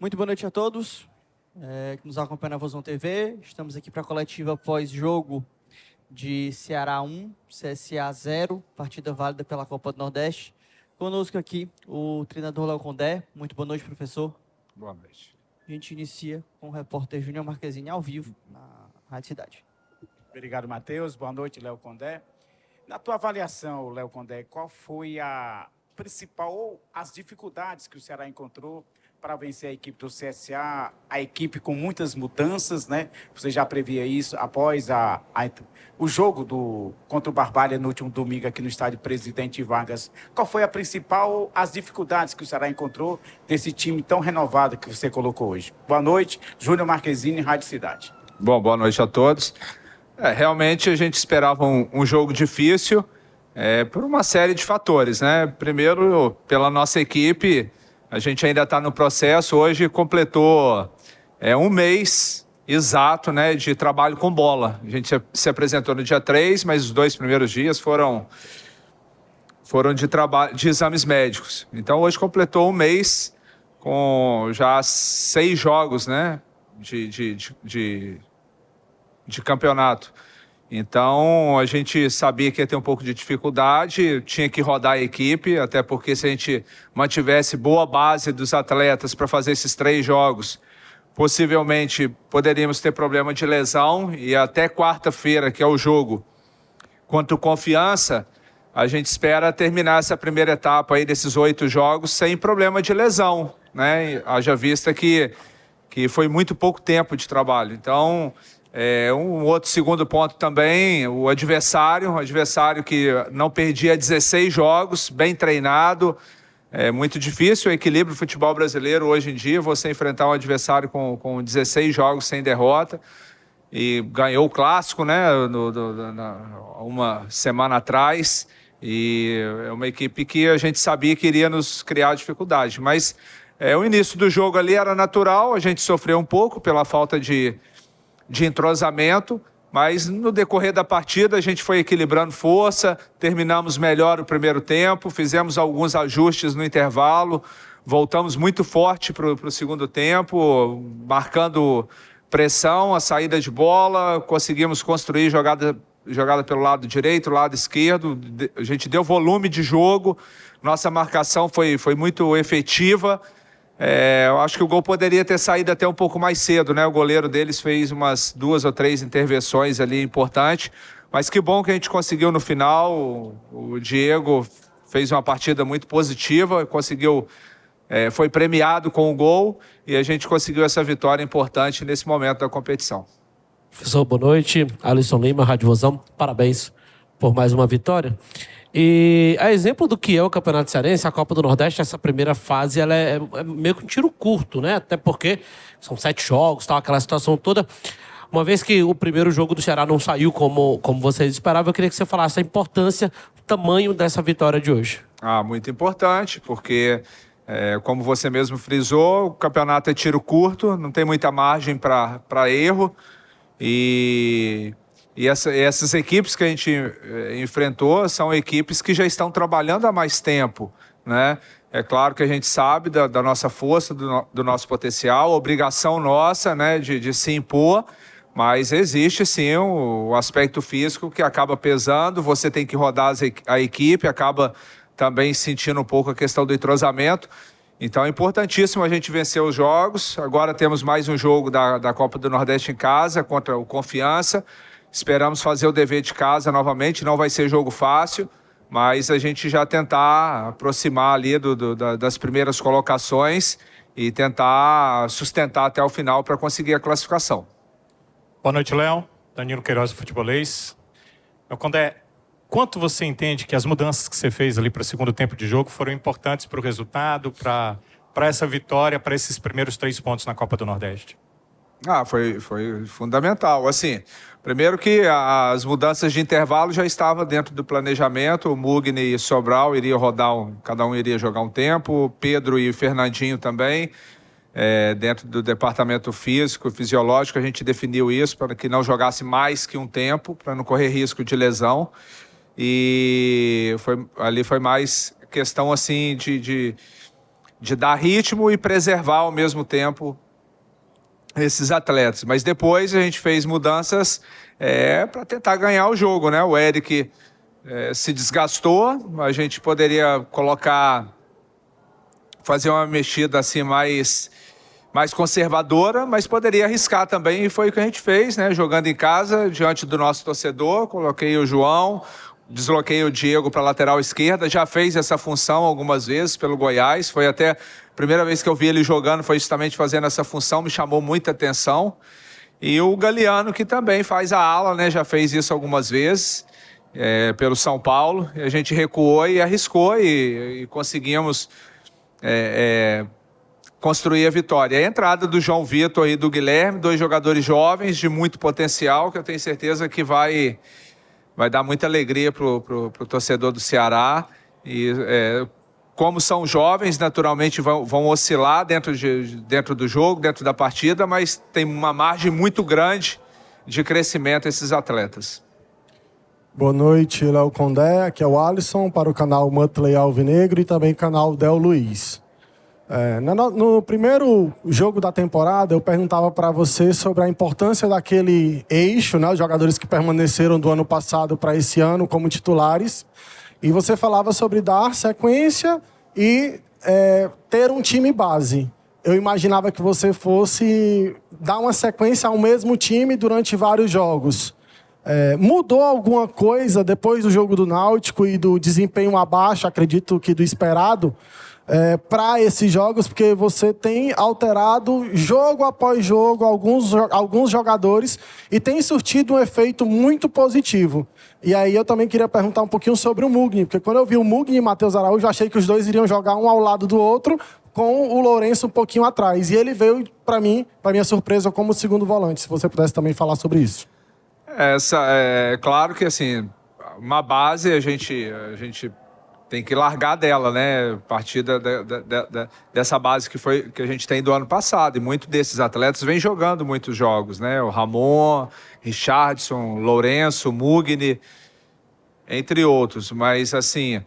Muito boa noite a todos que nos acompanham na Vozão TV. Estamos aqui para a coletiva pós-jogo de Ceará 1, CSA 0, partida válida pela Copa do Nordeste. Conosco aqui o treinador Léo Condé. Muito boa noite, professor. Boa noite. A gente inicia com o repórter Júnior Marquezine ao vivo na Rádio Cidade. Obrigado, Matheus. Boa noite, Léo Condé. Na tua avaliação, Léo Condé, qual foi a principal ou as dificuldades que o Ceará encontrou para vencer a equipe do CSA, a equipe com muitas mudanças, né? Você já previa isso após o jogo contra o Barbalha no último domingo aqui no estádio Presidente Vargas. Qual foi a principal, as dificuldades que o Ceará encontrou desse time tão renovado que você colocou hoje? Boa noite, Júnior Marquezine, Rádio Cidade. Bom, boa noite a todos. Realmente a gente esperava um jogo difícil por uma série de fatores, né? Primeiro, pela nossa equipe, a gente ainda está no processo. Hoje completou um mês exato, né, de trabalho com bola. A gente se apresentou no dia 3, mas os 2 primeiros dias foram de exames médicos. Então hoje completou um mês com já 6 jogos, né, de campeonato. Então, a gente sabia que ia ter um pouco de dificuldade, tinha que rodar a equipe, até porque se a gente mantivesse boa base dos atletas para fazer esses 3 jogos, possivelmente poderíamos ter problema de lesão, e até quarta-feira, que é o jogo contra o Confiança, a gente espera terminar essa primeira etapa aí desses 8 jogos sem problema de lesão, né? Haja vista que foi muito pouco tempo de trabalho. Então, um outro segundo ponto também, o adversário que não perdia 16 jogos, bem treinado. É muito difícil o equilíbrio do futebol brasileiro hoje em dia, você enfrentar um adversário com 16 jogos sem derrota, e ganhou o clássico, né, uma semana atrás, e é uma equipe que a gente sabia que iria nos criar dificuldade, mas o início do jogo ali era natural, a gente sofreu um pouco pela falta de entrosamento, mas no decorrer da partida a gente foi equilibrando força, terminamos melhor o primeiro tempo, fizemos alguns ajustes no intervalo, voltamos muito forte para o segundo tempo, marcando pressão, a saída de bola, conseguimos construir jogada pelo lado direito, lado esquerdo, a gente deu volume de jogo, nossa marcação foi muito efetiva. Eu acho que o gol poderia ter saído até um pouco mais cedo, né? O goleiro deles fez umas 2 ou 3 intervenções ali importantes, mas que bom que a gente conseguiu no final. O Diego fez uma partida muito positiva, foi premiado com o gol, e a gente conseguiu essa vitória importante nesse momento da competição. Professor, boa noite. Alisson Lima, Rádio Vozão. Parabéns por mais uma vitória. E a exemplo do que é o Campeonato Cearense, a Copa do Nordeste, essa primeira fase, ela é meio que um tiro curto, né? Até porque são 7 jogos, tal, aquela situação toda. Uma vez que o primeiro jogo do Ceará não saiu como vocês esperavam, eu queria que você falasse a importância, o tamanho dessa vitória de hoje. Muito importante, porque, como você mesmo frisou, o campeonato é tiro curto, não tem muita margem para erro, e essas equipes que a gente enfrentou são equipes que já estão trabalhando há mais tempo, né? É claro que a gente sabe da nossa força, do nosso potencial, obrigação nossa, né, de se impor, mas existe sim o aspecto físico que acaba pesando, você tem que rodar a equipe, acaba também sentindo um pouco a questão do entrosamento. Então é importantíssimo a gente vencer os jogos. Agora temos mais um jogo da Copa do Nordeste em casa contra o Confiança. Esperamos fazer o dever de casa novamente, não vai ser jogo fácil, mas a gente já tentar aproximar ali das primeiras colocações e tentar sustentar até o final para conseguir a classificação. Boa noite, Léo. Danilo Queiroz, futebolês. Condé, quanto você entende que as mudanças que você fez ali para o segundo tempo de jogo foram importantes para o resultado, para essa vitória, para esses primeiros 3 pontos na Copa do Nordeste? Foi fundamental. Assim, primeiro que as mudanças de intervalo já estavam dentro do planejamento. O Mugni e Sobral iriam rodar, cada um iria jogar um tempo. Pedro e Fernandinho também. Dentro do departamento físico e fisiológico, a gente definiu isso para que não jogasse mais que um tempo, para não correr risco de lesão. E ali foi mais questão assim de de dar ritmo e preservar ao mesmo tempo esses atletas. Mas depois a gente fez mudanças para tentar ganhar o jogo, né? O Eric se desgastou, a gente poderia fazer uma mexida assim mais conservadora, mas poderia arriscar também, e foi o que a gente fez, né? Jogando em casa, diante do nosso torcedor, coloquei o João, desloquei o Diego para a lateral esquerda, já fez essa função algumas vezes pelo Goiás, foi até a primeira vez que eu vi ele jogando, foi justamente fazendo essa função, me chamou muita atenção. E o Galeano, que também faz a ala, né? Já fez isso algumas vezes pelo São Paulo, e a gente recuou e arriscou e conseguimos construir a vitória. A entrada do João Vitor e do Guilherme, 2 jogadores jovens de muito potencial, que eu tenho certeza que vai dar muita alegria para o torcedor do Ceará. E como são jovens, naturalmente vão oscilar dentro do jogo, dentro da partida, mas tem uma margem muito grande de crescimento esses atletas. Boa noite, Léo Condé. Aqui é o Alisson, para o canal Mutley Alvinegro e também canal Del Luiz. No primeiro jogo da temporada, eu perguntava para você sobre a importância daquele eixo, né, os jogadores que permaneceram do ano passado para esse ano como titulares, e você falava sobre dar sequência e ter um time base. Eu imaginava que você fosse dar uma sequência ao mesmo time durante vários jogos. Mudou alguma coisa depois do jogo do Náutico e do desempenho abaixo, acredito que do esperado, para esses jogos, porque você tem alterado jogo após jogo alguns jogadores e tem surtido um efeito muito positivo. E aí eu também queria perguntar um pouquinho sobre o Mugni, porque quando eu vi o Mugni e Matheus Araújo, eu achei que os dois iriam jogar um ao lado do outro, com o Lourenço um pouquinho atrás. E ele veio, para minha surpresa, como segundo volante. Se você pudesse também falar sobre isso. Claro que assim, uma base a gente tem que largar dela, né? A partir dessa base que a gente tem do ano passado. E muitos desses atletas vêm jogando muitos jogos, né? O Ramon, Richardson, Lourenço, Mugni, entre outros. Mas assim,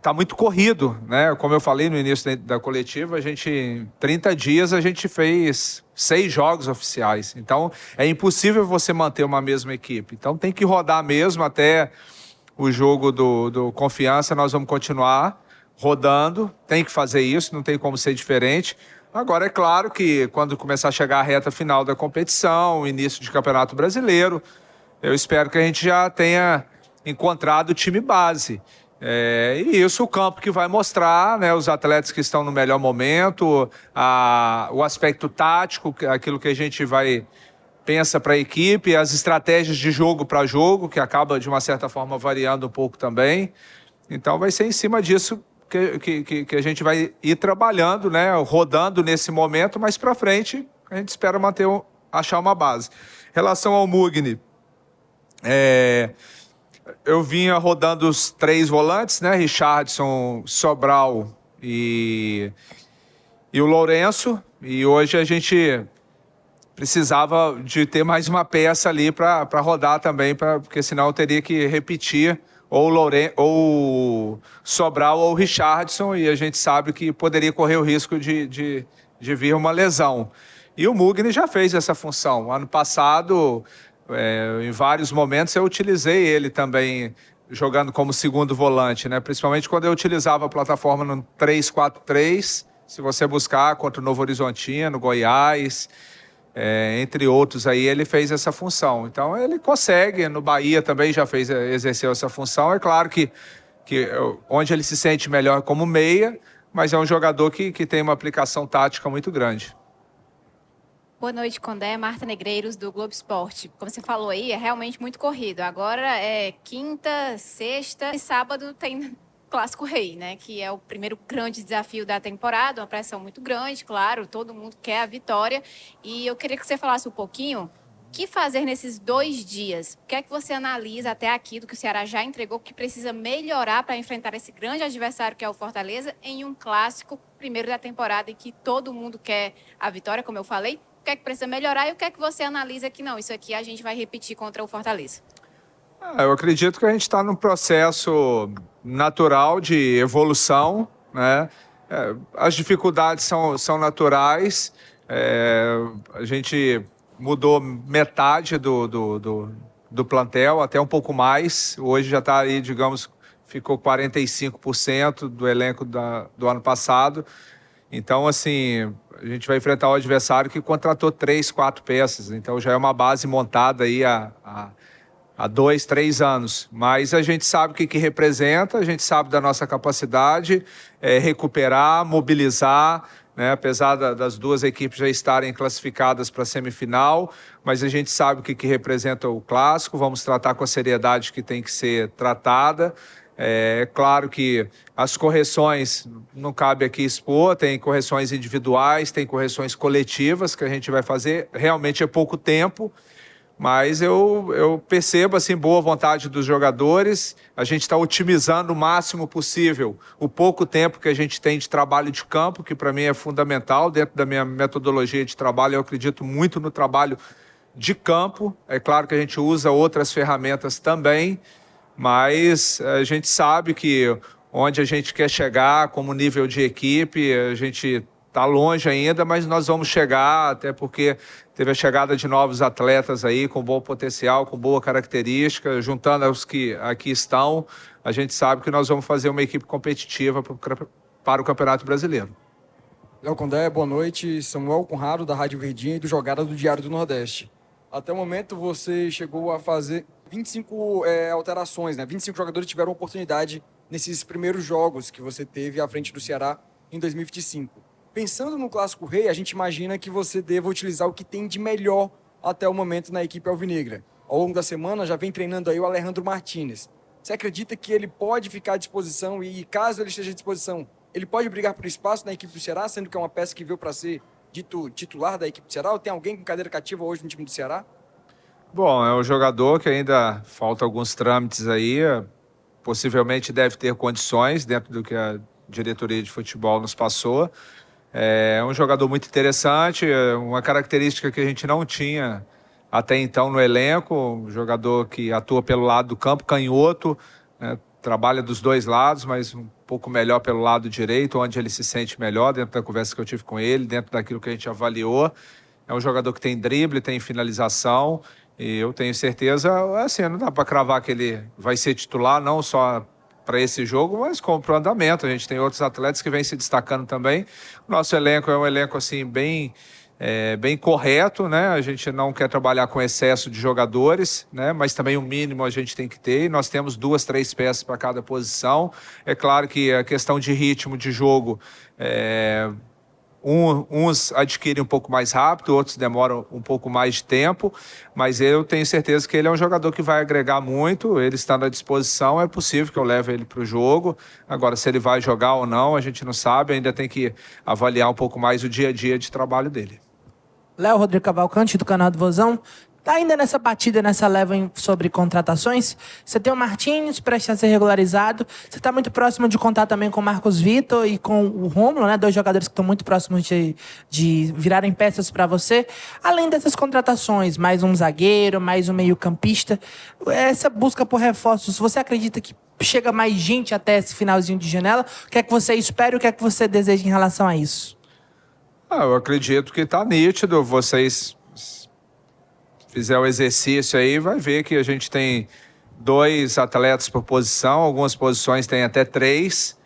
tá muito corrido, né? Como eu falei no início da coletiva, em 30 dias a gente fez 6 jogos oficiais. Então, é impossível você manter uma mesma equipe. Então, tem que rodar mesmo até o jogo do Confiança. Nós vamos continuar rodando. Tem que fazer isso, não tem como ser diferente. Agora, é claro que quando começar a chegar a reta final da competição, início de Campeonato Brasileiro, eu espero que a gente já tenha encontrado o time base. E isso o campo que vai mostrar, né, os atletas que estão no melhor momento, o aspecto tático, aquilo que a gente pensa para a equipe, as estratégias de jogo para jogo, que acaba de uma certa forma variando um pouco também. Então vai ser em cima disso que a gente vai ir trabalhando, né, rodando nesse momento, mas para frente a gente espera achar uma base. Em relação ao Mugni, eu vinha rodando os 3 volantes, né? Richardson, Sobral e o Lourenço. E hoje a gente precisava de ter mais uma peça ali para rodar também, porque senão eu teria que repetir ou o Sobral ou o Richardson, e a gente sabe que poderia correr o risco de vir uma lesão. E o Mugni já fez essa função. Ano passado, em vários momentos, eu utilizei ele também jogando como segundo volante, né? Principalmente quando eu utilizava a plataforma no 3-4-3, se você buscar contra o Novo Horizontino, Goiás, entre outros, aí ele fez essa função. Então ele consegue, no Bahia também já exerceu essa função. É claro que onde ele se sente melhor como meia, mas é um jogador que tem uma aplicação tática muito grande. Boa noite, Condé. Marta Negreiros, do Globo Esporte. Como você falou aí, é realmente muito corrido. Agora é quinta, sexta e sábado tem Clássico Rei, né? Que é o primeiro grande desafio da temporada, uma pressão muito grande, claro, todo mundo quer a vitória. E eu queria que você falasse um pouquinho o que fazer nesses 2 dias. O que é que você analisa até aqui do que o Ceará já entregou, que precisa melhorar para enfrentar esse grande adversário que é o Fortaleza em um clássico primeiro da temporada em que todo mundo quer a vitória, como eu falei. O que é que precisa melhorar e o que é que você analisa que não, isso aqui a gente vai repetir contra o Fortaleza? Eu acredito que a gente está num processo natural de evolução né? As dificuldades são naturais. A gente mudou metade do plantel, até um pouco mais. Hoje já está aí, digamos, ficou 45% do elenco do ano passado. Então, assim, a gente vai enfrentar o adversário que contratou 3, 4 peças. Então, já é uma base montada aí há 2, 3 anos. Mas a gente sabe o que representa, a gente sabe da nossa capacidade, recuperar, mobilizar, né? Apesar das duas equipes já estarem classificadas para a semifinal, mas a gente sabe o que representa o clássico, vamos tratar com a seriedade que tem que ser tratada. É claro que as correções, não cabe aqui expor, tem correções individuais, tem correções coletivas que a gente vai fazer, realmente é pouco tempo, mas eu percebo assim, boa vontade dos jogadores, a gente está otimizando o máximo possível o pouco tempo que a gente tem de trabalho de campo, que para mim é fundamental, dentro da minha metodologia de trabalho, eu acredito muito no trabalho de campo, é claro que a gente usa outras ferramentas também, mas a gente sabe que onde a gente quer chegar como nível de equipe, a gente está longe ainda, mas nós vamos chegar, até porque teve a chegada de novos atletas aí com bom potencial, com boa característica, juntando os que aqui estão, a gente sabe que nós vamos fazer uma equipe competitiva para o Campeonato Brasileiro. Léo Condé, boa noite. Samuel Conrado, da Rádio Verdinha e do Jogadas do Diário do Nordeste. Até o momento você chegou a fazer 25 alterações, né? 25 jogadores tiveram oportunidade nesses primeiros jogos que você teve à frente do Ceará em 2025. Pensando no Clássico Rei, a gente imagina que você deva utilizar o que tem de melhor até o momento na equipe alvinegra. Ao longo da semana já vem treinando aí o Alejandro Martínez. Você acredita que ele pode ficar à disposição e, caso ele esteja à disposição, ele pode brigar por espaço na equipe do Ceará, sendo que é uma peça que veio para ser dito titular da equipe do Ceará? Ou tem alguém com cadeira cativa hoje no time do Ceará? Bom, é um jogador que ainda falta alguns trâmites aí, possivelmente deve ter condições dentro do que a diretoria de futebol nos passou. É um jogador muito interessante, uma característica que a gente não tinha até então no elenco, um jogador que atua pelo lado do campo, canhoto, né, trabalha dos dois lados, mas um pouco melhor pelo lado direito, onde ele se sente melhor, dentro da conversa que eu tive com ele, dentro daquilo que a gente avaliou. É um jogador que tem drible, tem finalização, e eu tenho certeza, assim, não dá para cravar que ele vai ser titular, não só para esse jogo, mas como para o andamento. A gente tem outros atletas que vêm se destacando também. O nosso elenco é um elenco assim, bem correto, né? A gente não quer trabalhar com excesso de jogadores, né? Mas também o mínimo a gente tem que ter. E nós temos 2, 3 peças para cada posição. É claro que a questão de ritmo de jogo, uns adquirem um pouco mais rápido, outros demoram um pouco mais de tempo, mas eu tenho certeza que ele é um jogador que vai agregar muito, ele estando à disposição, é possível que eu leve ele para o jogo. Agora, se ele vai jogar ou não, a gente não sabe, ainda tem que avaliar um pouco mais o dia a dia de trabalho dele. Léo Rodrigo Cavalcante, do canal do Vozão. Tá ainda nessa batida, nessa leva sobre contratações. Você tem o Martins prestes a ser regularizado. Você está muito próximo de contar também com o Marcos Vitor e com o Rômulo, né? 2 jogadores que estão muito próximos de virarem peças para você. Além dessas contratações, mais um zagueiro, mais um meio-campista. Essa busca por reforços, você acredita que chega mais gente até esse finalzinho de janela? O que é que você espera e o que é que você deseja em relação a isso? Eu acredito que está nítido. Vocês fizer o exercício aí, vai ver que a gente tem 2 atletas por posição, algumas posições tem até 3.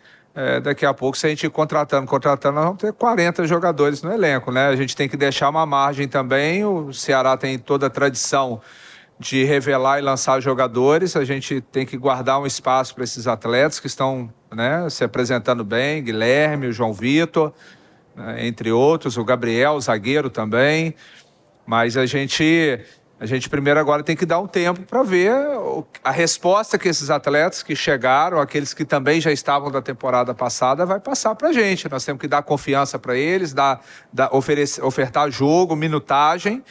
Daqui a pouco, se a gente ir contratando, nós vamos ter 40 jogadores no elenco, né? A gente tem que deixar uma margem também. O Ceará tem toda a tradição de revelar e lançar jogadores. A gente tem que guardar um espaço para esses atletas que estão, né, se apresentando bem, Guilherme, o João Vitor, né, entre outros, o Gabriel, o zagueiro também. Mas a gente primeiro agora tem que dar um tempo para ver a resposta que esses atletas que chegaram, aqueles que também já estavam da temporada passada, vai passar para a gente. Nós temos que dar confiança para eles, ofertar jogo, minutagem.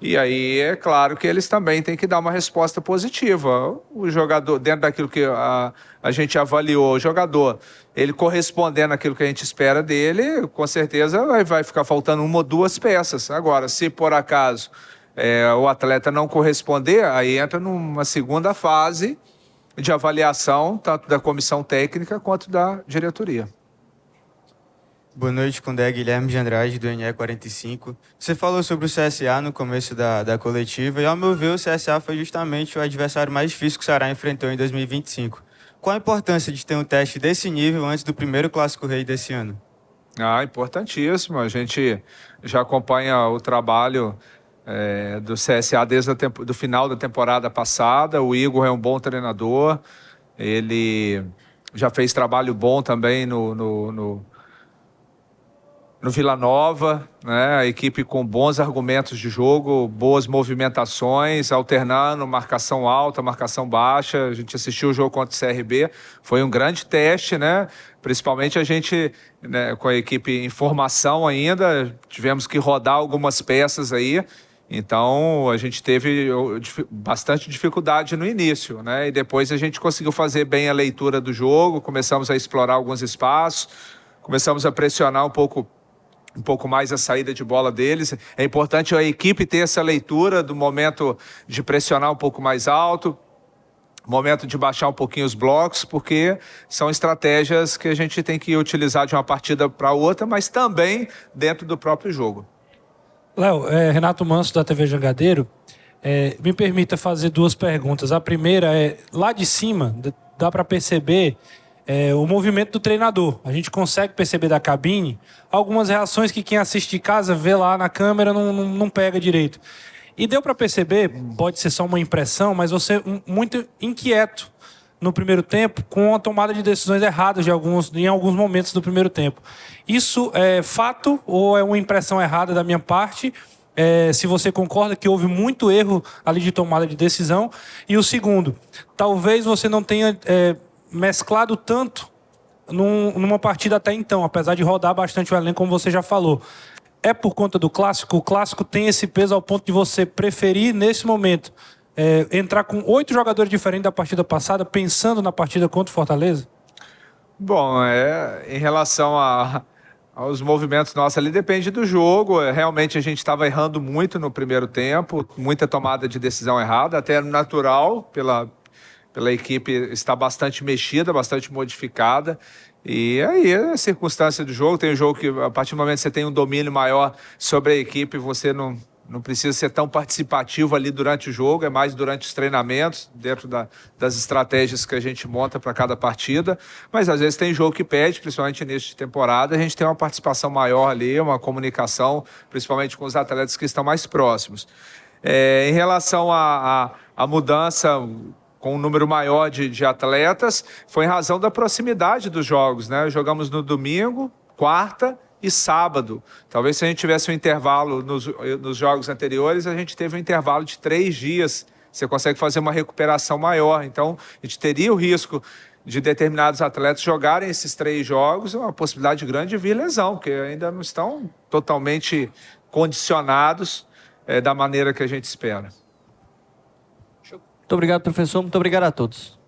E aí é claro que eles também têm que dar uma resposta positiva. O jogador, dentro daquilo que a gente avaliou, o jogador, ele correspondendo àquilo que a gente espera dele, com certeza vai ficar faltando 1 ou 2 peças. Agora, se por acaso o atleta não corresponder, aí entra numa segunda fase de avaliação, tanto da comissão técnica quanto da diretoria. Boa noite, Condé. Guilherme de Andrade, do NE45. Você falou sobre o CSA no começo da coletiva e, ao meu ver, o CSA foi justamente o adversário mais difícil que o Ceará enfrentou em 2025. Qual a importância de ter um teste desse nível antes do primeiro Clássico Rei desse ano? Importantíssimo. A gente já acompanha o trabalho do CSA desde do final da temporada passada. O Igor é um bom treinador. Ele já fez trabalho bom também no Vila Nova, né? A equipe com bons argumentos de jogo, boas movimentações, alternando marcação alta, marcação baixa. A gente assistiu o jogo contra o CRB, foi um grande teste, né? Principalmente a gente, né, com a equipe em formação ainda, tivemos que rodar algumas peças aí. Então, a gente teve bastante dificuldade no início, né? E depois a gente conseguiu fazer bem a leitura do jogo, começamos a explorar alguns espaços, começamos a pressionar um pouco mais a saída de bola deles. É importante a equipe ter essa leitura do momento de pressionar um pouco mais alto, momento de baixar um pouquinho os blocos, porque são estratégias que a gente tem que utilizar de uma partida para outra, mas também dentro do próprio jogo. Léo, Renato Manso, da TV Jangadeiro. Me permita fazer duas perguntas. A primeira é, lá de cima, dá para perceber o movimento do treinador. A gente consegue perceber da cabine algumas reações que quem assiste de casa vê lá na câmera não pega direito. E deu para perceber, pode ser só uma impressão, mas você muito inquieto no primeiro tempo com a tomada de decisões erradas em alguns momentos do primeiro tempo. Isso é fato ou é uma impressão errada da minha parte? Se você concorda que houve muito erro ali de tomada de decisão. E o segundo, talvez você não tenha mesclado tanto numa partida até então, apesar de rodar bastante o elenco, como você já falou. É por conta do Clássico? O Clássico tem esse peso ao ponto de você preferir, nesse momento, entrar com 8 jogadores diferentes da partida passada, pensando na partida contra o Fortaleza? Bom, em relação aos movimentos nossos ali, depende do jogo. Realmente a gente estava errando muito no primeiro tempo, muita tomada de decisão errada, até natural, pela equipe estar bastante mexida, bastante modificada. E aí é a circunstância do jogo. Tem um jogo que, a partir do momento que você tem um domínio maior sobre a equipe, você não precisa ser tão participativo ali durante o jogo, é mais durante os treinamentos, dentro das estratégias que a gente monta para cada partida. Mas às vezes tem jogo que pede, principalmente início de temporada, a gente tem uma participação maior ali, uma comunicação, principalmente com os atletas que estão mais próximos. Em relação à mudança com um número maior de atletas, foi em razão da proximidade dos jogos, né? Jogamos no domingo, quarta e sábado. Talvez se a gente tivesse um intervalo nos jogos anteriores, a gente teve um intervalo de 3 dias. Você consegue fazer uma recuperação maior. Então, a gente teria o risco de determinados atletas jogarem esses 3 jogos, uma possibilidade grande de vir lesão, porque ainda não estão totalmente condicionados da maneira que a gente espera. Muito obrigado, professor. Muito obrigado a todos.